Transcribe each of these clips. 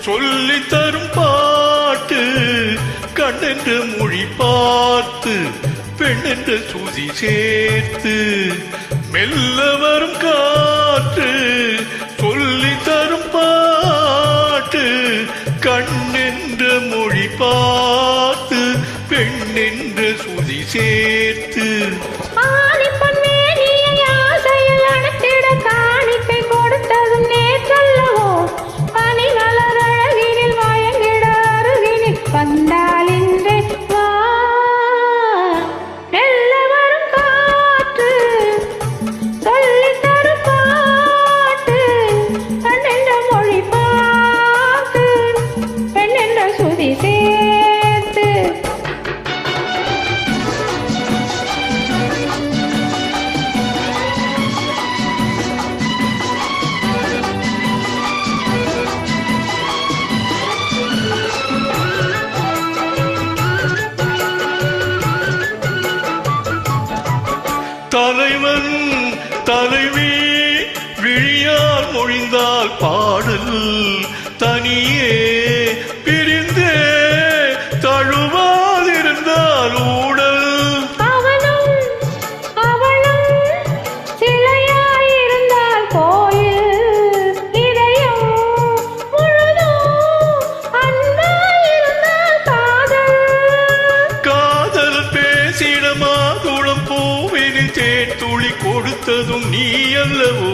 சொல்லி தரும் பாட்டு கண்ணென்ற மொழி பார்த்து பெண்ணென்ற சுதி சேர்த்து மெல்ல வரும் காற்று சொல்லி தரும் பாட்டு கண்ணென்ற மொழி பார்த்து பெண்ணென்ற சுதி சேர்த்து தலைவன் தலைவி விழியால் மொழிந்தால் பாடல் தனியே பிரிந்தே தழுவாதிருந்தால் ஊடல் அவனும் அவளும் சிலையாயிருந்தால் கோயில் இதயம் முழுதும் அன்பாயிருந்தால் காதல் காதல் பேசிடமா துளம் பூவினில் தேன் துளி கொடுத்ததும் நீ அல்லவோ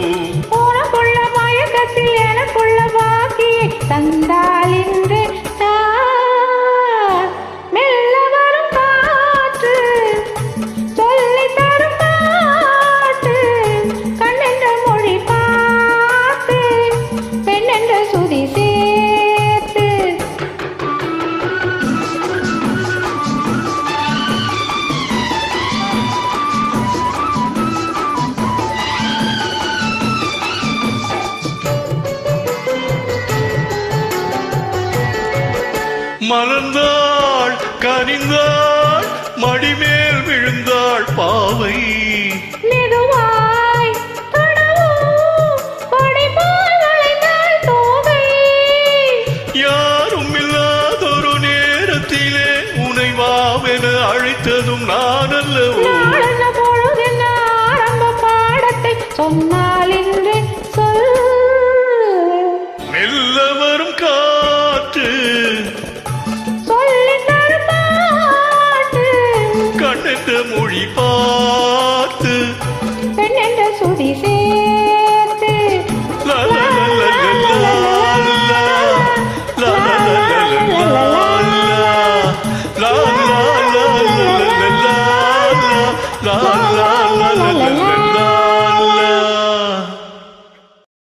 உனக்குள்ள மயக்கத்தில் எனக்குள்ள பாக்கியை தந்தால் இன்று மெல்ல வரும் காற்று சொல்லி தரும் பாட்டு கண்ணென்ற மொழி பார்த்து பெண்ணென்ற சுதி சேர்த்து மலர்ந்தாள் கனிந்தாள் மடிமேல் விழுந்தாள் பாவை மெதுவாய் தொடவும் கொடை போல் வளைந்தாள் தோகை யாரும் இல்லாதொரு நேரத்திலே உனை வாவென அழைத்ததும் நான் அல்லவோ நாளென்ன பொழுதென்ன ஆரம்ப பாடத்தை சொன்னால் இன்று சொல் மெல்ல வரும்